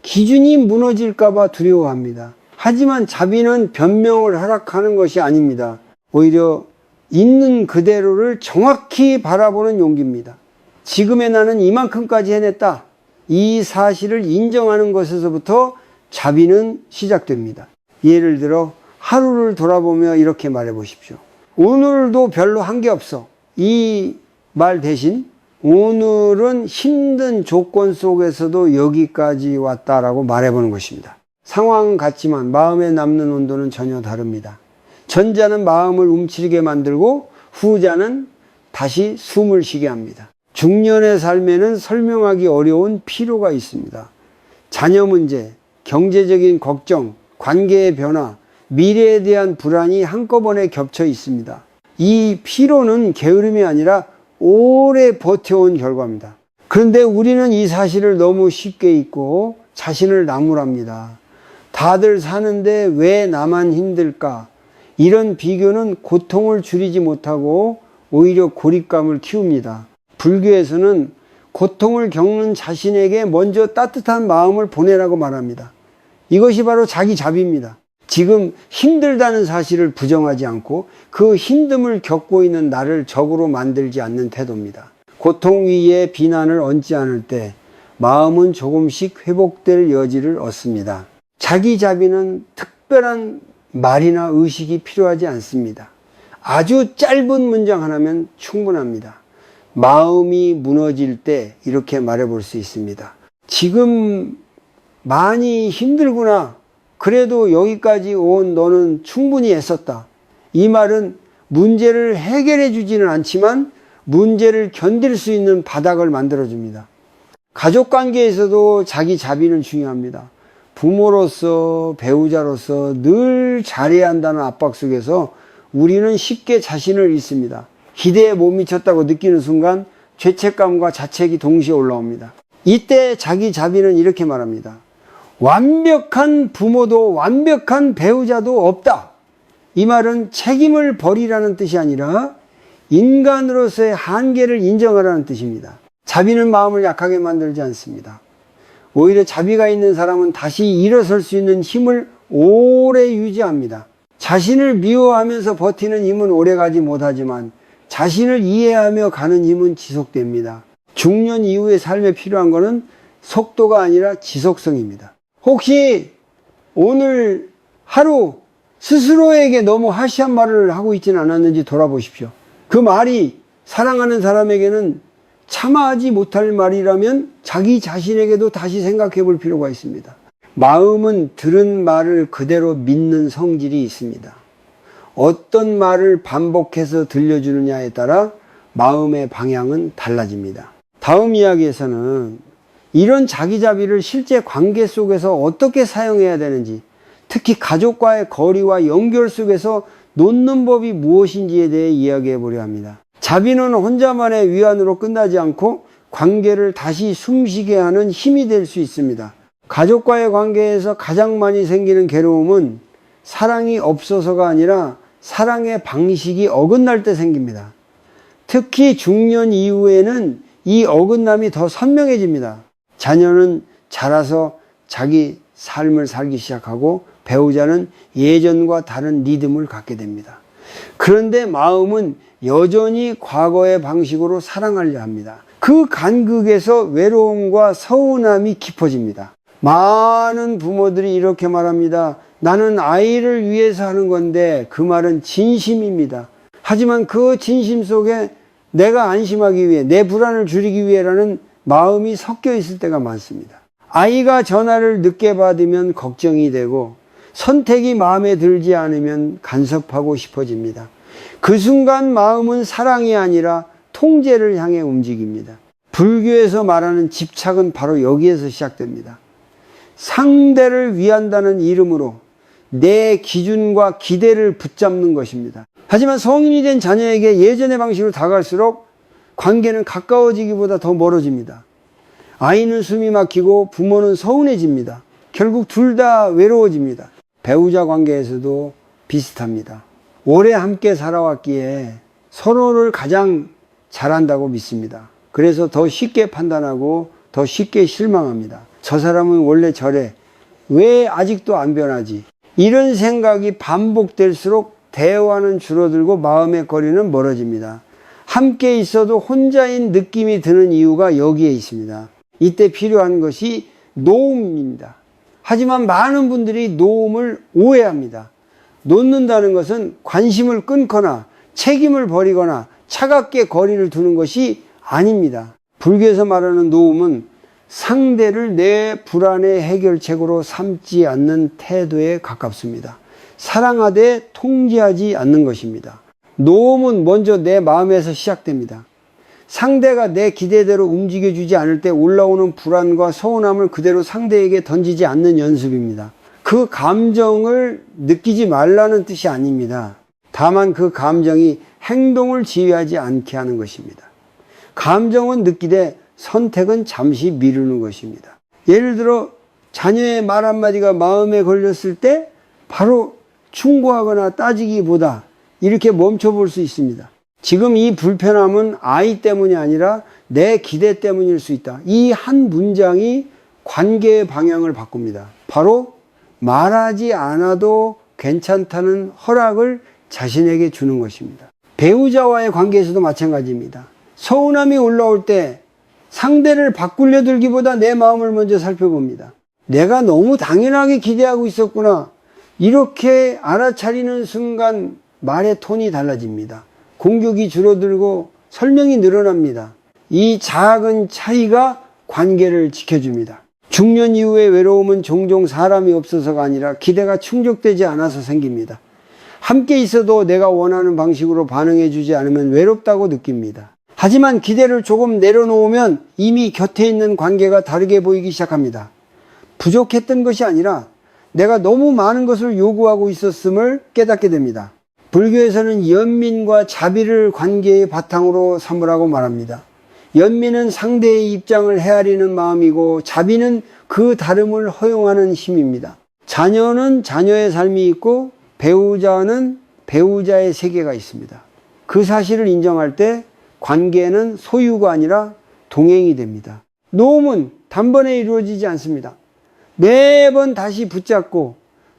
기준이 무너질까봐 두려워합니다. 하지만 자비는 변명을 허락하는 것이 아닙니다. 오히려 있는 그대로를 정확히 바라보는 용기입니다. 지금의 나는 이만큼까지 해냈다. 이 사실을 인정하는 것에서부터 자비는 시작됩니다. 예를 들어 하루를 돌아보며 이렇게 말해 보십시오. 오늘도 별로 한 게 없어. 이 말 대신 오늘은 힘든 조건 속에서도 여기까지 왔다라고 말해보는 것입니다. 상황은 같지만 마음에 남는 온도는 전혀 다릅니다. 전자는 마음을 움츠리게 만들고 후자는 다시 숨을 쉬게 합니다. 중년의 삶에는 설명하기 어려운 피로가 있습니다. 자녀 문제, 경제적인 걱정, 관계의 변화, 미래에 대한 불안이 한꺼번에 겹쳐 있습니다. 이 피로는 게으름이 아니라 오래 버텨온 결과입니다. 그런데 우리는 이 사실을 너무 쉽게 잊고 자신을 나무랍니다. 다들 사는데 왜 나만 힘들까? 이런 비교는 고통을 줄이지 못하고 오히려 고립감을 키웁니다. 불교에서는 고통을 겪는 자신에게 먼저 따뜻한 마음을 보내라고 말합니다. 이것이 바로 자기 자비입니다. 지금 힘들다는 사실을 부정하지 않고 그 힘듦을 겪고 있는 나를 적으로 만들지 않는 태도입니다. 고통 위에 비난을 얹지 않을 때 마음은 조금씩 회복될 여지를 얻습니다. 자기 자비는 특별한 말이나 의식이 필요하지 않습니다. 아주 짧은 문장 하나면 충분합니다. 마음이 무너질 때 이렇게 말해볼 수 있습니다. 지금 많이 힘들구나. 그래도 여기까지 온 너는 충분히 애썼다. 이 말은 문제를 해결해 주지는 않지만 문제를 견딜 수 있는 바닥을 만들어줍니다. 가족관계에서도 자기 자비는 중요합니다. 부모로서 배우자로서 늘 잘해야 한다는 압박 속에서 우리는 쉽게 자신을 잃습니다. 기대에 못 미쳤다고 느끼는 순간 죄책감과 자책이 동시에 올라옵니다. 이때 자기 자비는 이렇게 말합니다. 완벽한 부모도 완벽한 배우자도 없다. 이 말은 책임을 버리라는 뜻이 아니라 인간으로서의 한계를 인정하라는 뜻입니다. 자비는 마음을 약하게 만들지 않습니다. 오히려 자비가 있는 사람은 다시 일어설 수 있는 힘을 오래 유지합니다. 자신을 미워하면서 버티는 힘은 오래가지 못하지만 자신을 이해하며 가는 힘은 지속됩니다. 중년 이후의 삶에 필요한 것은 속도가 아니라 지속성입니다. 혹시 오늘 하루 스스로에게 너무 하시한 말을 하고 있지는 않았는지 돌아보십시오. 그 말이 사랑하는 사람에게는 참아하지 못할 말이라면 자기 자신에게도 다시 생각해 볼 필요가 있습니다. 마음은 들은 말을 그대로 믿는 성질이 있습니다. 어떤 말을 반복해서 들려주느냐에 따라 마음의 방향은 달라집니다. 다음 이야기에서는 이런 자기자비를 실제 관계 속에서 어떻게 사용해야 되는지, 특히 가족과의 거리와 연결 속에서 놓는 법이 무엇인지에 대해 이야기해 보려 합니다. 자비는 혼자만의 위안으로 끝나지 않고 관계를 다시 숨쉬게 하는 힘이 될 수 있습니다. 가족과의 관계에서 가장 많이 생기는 괴로움은 사랑이 없어서가 아니라 사랑의 방식이 어긋날 때 생깁니다. 특히 중년 이후에는 이 어긋남이 더 선명해집니다. 자녀는 자라서 자기 삶을 살기 시작하고 배우자는 예전과 다른 리듬을 갖게 됩니다. 그런데 마음은 여전히 과거의 방식으로 사랑하려 합니다. 그 간극에서 외로움과 서운함이 깊어집니다. 많은 부모들이 이렇게 말합니다. 나는 아이를 위해서 하는 건데, 그 말은 진심입니다. 하지만 그 진심 속에 내가 안심하기 위해, 내 불안을 줄이기 위해라는 마음이 섞여 있을 때가 많습니다. 아이가 전화를 늦게 받으면 걱정이 되고 선택이 마음에 들지 않으면 간섭하고 싶어집니다. 그 순간 마음은 사랑이 아니라 통제를 향해 움직입니다. 불교에서 말하는 집착은 바로 여기에서 시작됩니다. 상대를 위한다는 이름으로 내 기준과 기대를 붙잡는 것입니다. 하지만 성인이 된 자녀에게 예전의 방식으로 다가갈수록 관계는 가까워지기보다 더 멀어집니다. 아이는 숨이 막히고 부모는 서운해집니다. 결국 둘 다 외로워집니다. 배우자 관계에서도 비슷합니다. 오래 함께 살아왔기에 서로를 가장 잘한다고 믿습니다. 그래서 더 쉽게 판단하고 더 쉽게 실망합니다. 저 사람은 원래 저래. 왜 아직도 안 변하지? 이런 생각이 반복될수록 대화는 줄어들고 마음의 거리는 멀어집니다. 함께 있어도 혼자인 느낌이 드는 이유가 여기에 있습니다. 이때 필요한 것이 노음입니다. 하지만 많은 분들이 노음을 오해합니다. 놓는다는 것은 관심을 끊거나 책임을 버리거나 차갑게 거리를 두는 것이 아닙니다. 불교에서 말하는 노음은 상대를 내 불안의 해결책으로 삼지 않는 태도에 가깝습니다. 사랑하되 통제하지 않는 것입니다. 노음은 먼저 내 마음에서 시작됩니다. 상대가 내 기대대로 움직여주지 않을 때 올라오는 불안과 서운함을 그대로 상대에게 던지지 않는 연습입니다. 그 감정을 느끼지 말라는 뜻이 아닙니다. 다만 그 감정이 행동을 지휘하지 않게 하는 것입니다. 감정은 느끼되 선택은 잠시 미루는 것입니다. 예를 들어 자녀의 말 한마디가 마음에 걸렸을 때 바로 충고하거나 따지기보다 이렇게 멈춰볼 수 있습니다. 지금 이 불편함은 아이 때문이 아니라 내 기대 때문일 수 있다. 이 한 문장이 관계의 방향을 바꿉니다. 바로 말하지 않아도 괜찮다는 허락을 자신에게 주는 것입니다. 배우자와의 관계에서도 마찬가지입니다. 서운함이 올라올 때 상대를 바꾸려 들기보다 내 마음을 먼저 살펴봅니다. 내가 너무 당연하게 기대하고 있었구나. 이렇게 알아차리는 순간 말의 톤이 달라집니다. 공격이 줄어들고 설명이 늘어납니다. 이 작은 차이가 관계를 지켜줍니다. 중년 이후의 외로움은 종종 사람이 없어서가 아니라 기대가 충족되지 않아서 생깁니다. 함께 있어도 내가 원하는 방식으로 반응해주지 않으면 외롭다고 느낍니다. 하지만 기대를 조금 내려놓으면 이미 곁에 있는 관계가 다르게 보이기 시작합니다. 부족했던 것이 아니라 내가 너무 많은 것을 요구하고 있었음을 깨닫게 됩니다. 불교에서는 연민과 자비를 관계의 바탕으로 삼으라고 말합니다. 연민은 상대의 입장을 헤아리는 마음이고 자비는 그 다름을 허용하는 힘입니다. 자녀는 자녀의 삶이 있고 배우자는 배우자의 세계가 있습니다. 그 사실을 인정할 때 관계는 소유가 아니라 동행이 됩니다. 노음은 단번에 이루어지지 않습니다. 매번 다시 붙잡고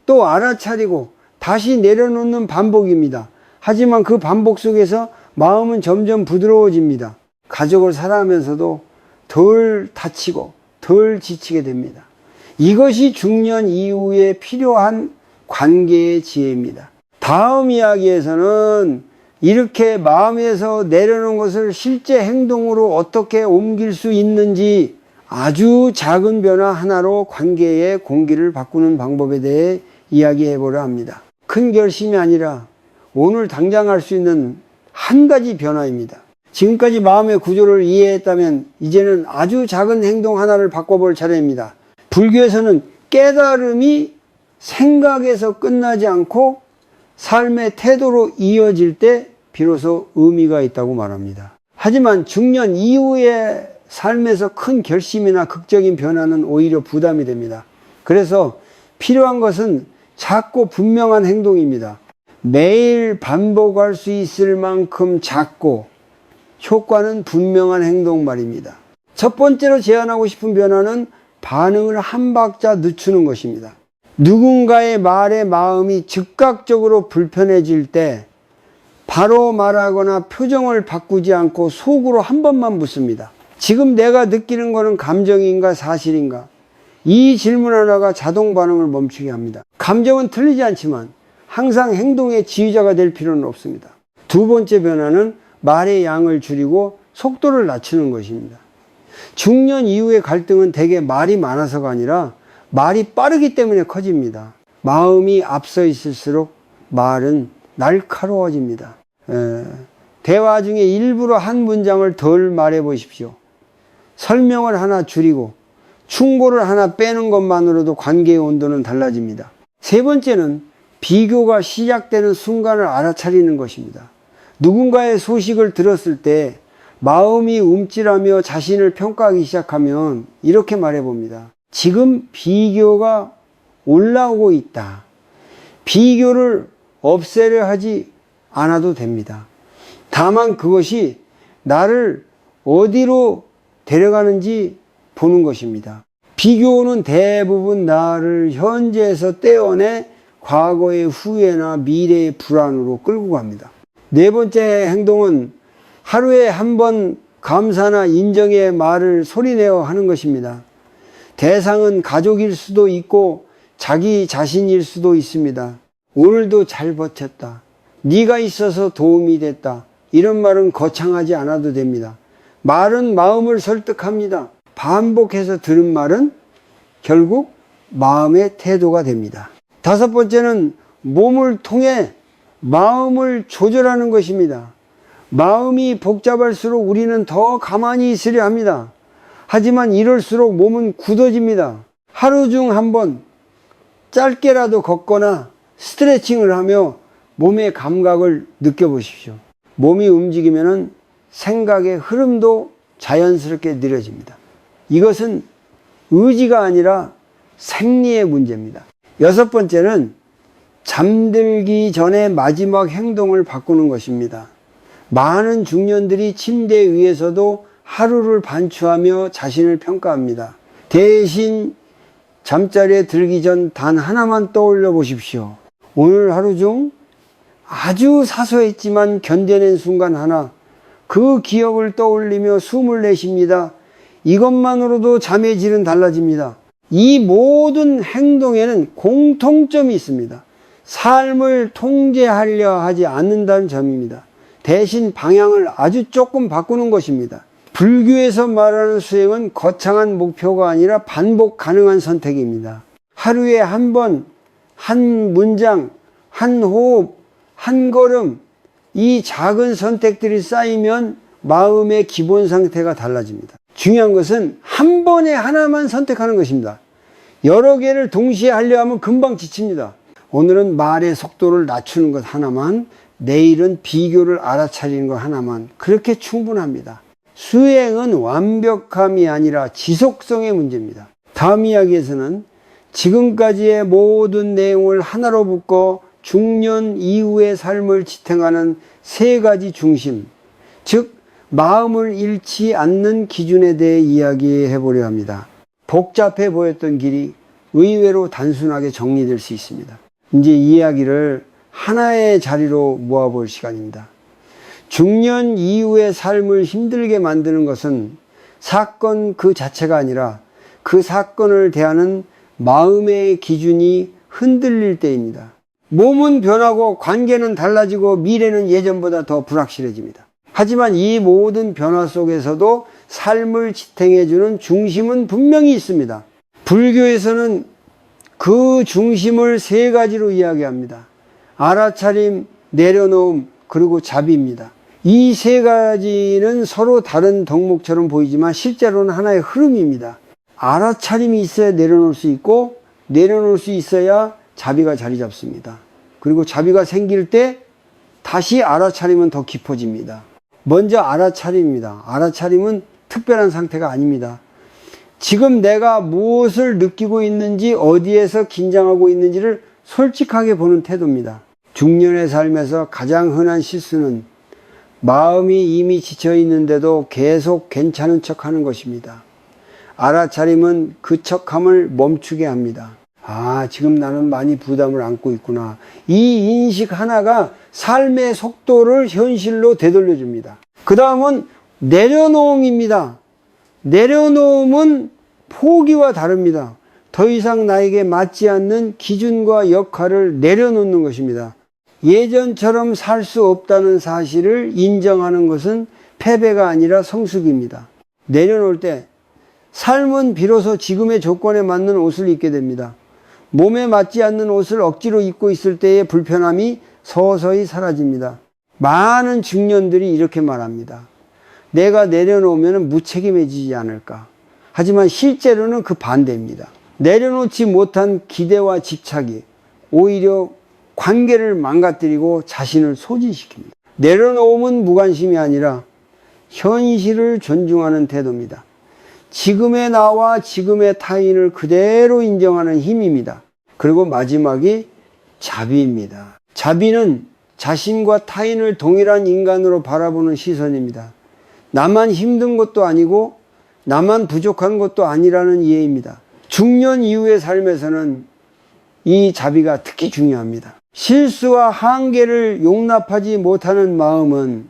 또 알아차리고 다시 내려놓는 반복입니다. 하지만 그 반복 속에서 마음은 점점 부드러워집니다. 가족을 사랑하면서도 덜 다치고 덜 지치게 됩니다. 이것이 중년 이후에 필요한 관계의 지혜입니다. 다음 이야기에서는 이렇게 마음에서 내려놓은 것을 실제 행동으로 어떻게 옮길 수 있는지 아주 작은 변화 하나로 관계의 공기를 바꾸는 방법에 대해 이야기해 보려 합니다. 큰 결심이 아니라 오늘 당장 할 수 있는 한 가지 변화입니다. 지금까지 마음의 구조를 이해했다면 이제는 아주 작은 행동 하나를 바꿔볼 차례입니다. 불교에서는 깨달음이 생각에서 끝나지 않고 삶의 태도로 이어질 때 비로소 의미가 있다고 말합니다. 하지만 중년 이후의 삶에서 큰 결심이나 극적인 변화는 오히려 부담이 됩니다. 그래서 필요한 것은 작고 분명한 행동입니다. 매일 반복할 수 있을 만큼 작고 효과는 분명한 행동 말입니다. 첫 번째로 제안하고 싶은 변화는 반응을 한 박자 늦추는 것입니다. 누군가의 말에 마음이 즉각적으로 불편해질 때 바로 말하거나 표정을 바꾸지 않고 속으로 한 번만 묻습니다. 지금 내가 느끼는 것은 감정인가 사실인가? 이 질문 하나가 자동 반응을 멈추게 합니다. 감정은 틀리지 않지만 항상 행동의 지휘자가 될 필요는 없습니다. 두 번째 변화는 말의 양을 줄이고 속도를 낮추는 것입니다. 중년 이후의 갈등은 대개 말이 많아서가 아니라 말이 빠르기 때문에 커집니다. 마음이 앞서 있을수록 말은 날카로워집니다. 대화 중에 일부러 한 문장을 덜 말해 보십시오. 설명을 하나 줄이고 충고를 하나 빼는 것만으로도 관계의 온도는 달라집니다. 세 번째는 비교가 시작되는 순간을 알아차리는 것입니다. 누군가의 소식을 들었을 때 마음이 움찔하며 자신을 평가하기 시작하면 이렇게 말해봅니다. 지금 비교가 올라오고 있다. 비교를 없애려 하지 않아도 됩니다. 다만 그것이 나를 어디로 데려가는지 보는 것입니다. 비교는 대부분 나를 현재에서 떼어내 과거의 후회나 미래의 불안으로 끌고 갑니다. 네 번째 행동은 하루에 한 번 감사나 인정의 말을 소리내어 하는 것입니다. 대상은 가족일 수도 있고 자기 자신일 수도 있습니다. 오늘도 잘 버텼다. 네가 있어서 도움이 됐다. 이런 말은 거창하지 않아도 됩니다. 말은 마음을 설득합니다. 반복해서 들은 말은 결국 마음의 태도가 됩니다. 다섯 번째는 몸을 통해 마음을 조절하는 것입니다. 마음이 복잡할수록 우리는 더 가만히 있으려 합니다. 하지만 이럴수록 몸은 굳어집니다. 하루 중 한 번 짧게라도 걷거나 스트레칭을 하며 몸의 감각을 느껴보십시오. 몸이 움직이면 생각의 흐름도 자연스럽게 느려집니다. 이것은 의지가 아니라 생리의 문제입니다. 여섯 번째는 잠들기 전에 마지막 행동을 바꾸는 것입니다. 많은 중년들이 침대 위에서도 하루를 반추하며 자신을 평가합니다. 대신 잠자리에 들기 전 단 하나만 떠올려 보십시오. 오늘 하루 중 아주 사소했지만 견뎌낸 순간 하나, 그 기억을 떠올리며 숨을 내쉽니다. 이것만으로도 잠의 질은 달라집니다. 이 모든 행동에는 공통점이 있습니다. 삶을 통제하려 하지 않는다는 점입니다. 대신 방향을 아주 조금 바꾸는 것입니다. 불교에서 말하는 수행은 거창한 목표가 아니라 반복 가능한 선택입니다. 하루에 한 번, 한 문장, 한 호흡, 한 걸음, 이 작은 선택들이 쌓이면 마음의 기본 상태가 달라집니다. 중요한 것은 한 번에 하나만 선택하는 것입니다. 여러 개를 동시에 하려 하면 금방 지칩니다. 오늘은 말의 속도를 낮추는 것 하나만, 내일은 비교를 알아차리는 것 하나만, 그렇게 충분합니다. 수행은 완벽함이 아니라 지속성의 문제입니다. 다음 이야기에서는 지금까지의 모든 내용을 하나로 묶어 중년 이후의 삶을 지탱하는 세 가지 중심, 즉 마음을 잃지 않는 기준에 대해 이야기해 보려 합니다. 복잡해 보였던 길이 의외로 단순하게 정리될 수 있습니다. 이제 이 이야기를 하나의 자리로 모아볼 시간입니다. 중년 이후의 삶을 힘들게 만드는 것은 사건 그 자체가 아니라 그 사건을 대하는 마음의 기준이 흔들릴 때입니다. 몸은 변하고 관계는 달라지고 미래는 예전보다 더 불확실해집니다. 하지만 이 모든 변화 속에서도 삶을 지탱해주는 중심은 분명히 있습니다. 불교에서는 그 중심을 세 가지로 이야기합니다. 알아차림, 내려놓음, 그리고 자비입니다. 이 세 가지는 서로 다른 덕목처럼 보이지만 실제로는 하나의 흐름입니다. 알아차림이 있어야 내려놓을 수 있고, 내려놓을 수 있어야 자비가 자리 잡습니다. 그리고 자비가 생길 때 다시 알아차림은 더 깊어집니다. 먼저 알아차림입니다. 알아차림은 특별한 상태가 아닙니다. 지금 내가 무엇을 느끼고 있는지, 어디에서 긴장하고 있는지를 솔직하게 보는 태도입니다. 중년의 삶에서 가장 흔한 실수는 마음이 이미 지쳐 있는데도 계속 괜찮은 척하는 것입니다. 알아차림은 그 척함을 멈추게 합니다. 아, 지금 나는 많이 부담을 안고 있구나. 이 인식 하나가 삶의 속도를 현실로 되돌려줍니다. 그 다음은 내려놓음입니다. 내려놓음은 포기와 다릅니다. 더 이상 나에게 맞지 않는 기준과 역할을 내려놓는 것입니다. 예전처럼 살 수 없다는 사실을 인정하는 것은 패배가 아니라 성숙입니다. 내려놓을 때 삶은 비로소 지금의 조건에 맞는 옷을 입게 됩니다. 몸에 맞지 않는 옷을 억지로 입고 있을 때의 불편함이 서서히 사라집니다. 많은 중년들이 이렇게 말합니다. 내가 내려놓으면 무책임해지지 않을까. 하지만 실제로는 그 반대입니다. 내려놓지 못한 기대와 집착이 오히려 관계를 망가뜨리고 자신을 소진시킵니다. 내려놓음은 무관심이 아니라 현실을 존중하는 태도입니다. 지금의 나와 지금의 타인을 그대로 인정하는 힘입니다. 그리고 마지막이 자비입니다. 자비는 자신과 타인을 동일한 인간으로 바라보는 시선입니다. 나만 힘든 것도 아니고 나만 부족한 것도 아니라는 이해입니다. 중년 이후의 삶에서는 이 자비가 특히 중요합니다. 실수와 한계를 용납하지 못하는 마음은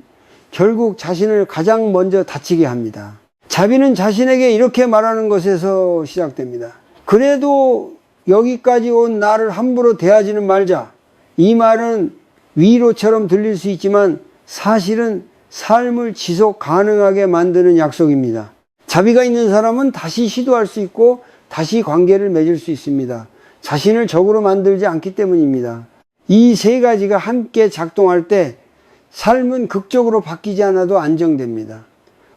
결국 자신을 가장 먼저 다치게 합니다. 자비는 자신에게 이렇게 말하는 것에서 시작됩니다. 그래도 여기까지 온 나를 함부로 대하지는 말자. 이 말은 위로처럼 들릴 수 있지만 사실은 삶을 지속 가능하게 만드는 약속입니다. 자비가 있는 사람은 다시 시도할 수 있고 다시 관계를 맺을 수 있습니다. 자신을 적으로 만들지 않기 때문입니다. 이 세 가지가 함께 작동할 때 삶은 극적으로 바뀌지 않아도 안정됩니다.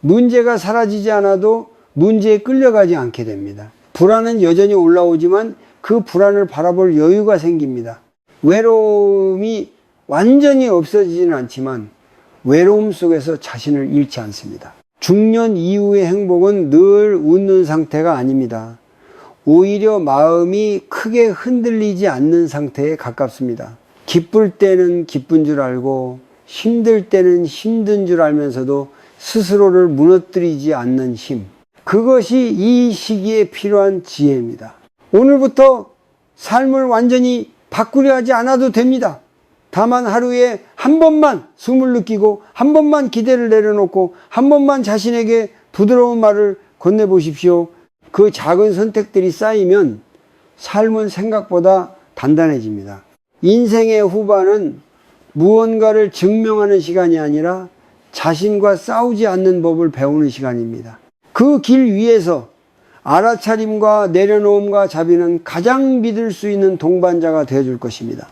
문제가 사라지지 않아도 문제에 끌려가지 않게 됩니다. 불안은 여전히 올라오지만 그 불안을 바라볼 여유가 생깁니다. 외로움이 완전히 없어지지는 않지만 외로움 속에서 자신을 잃지 않습니다. 중년 이후의 행복은 늘 웃는 상태가 아닙니다. 오히려 마음이 크게 흔들리지 않는 상태에 가깝습니다. 기쁠 때는 기쁜 줄 알고 힘들 때는 힘든 줄 알면서도 스스로를 무너뜨리지 않는 힘. 그것이 이 시기에 필요한 지혜입니다. 오늘부터 삶을 완전히 바꾸려 하지 않아도 됩니다. 다만 하루에 한 번만 숨을 느끼고 한 번만 기대를 내려놓고 한 번만 자신에게 부드러운 말을 건네보십시오. 그 작은 선택들이 쌓이면 삶은 생각보다 단단해집니다. 인생의 후반은 무언가를 증명하는 시간이 아니라 자신과 싸우지 않는 법을 배우는 시간입니다. 그 길 위에서 알아차림과 내려놓음과 자비는 가장 믿을 수 있는 동반자가 되어줄 것입니다.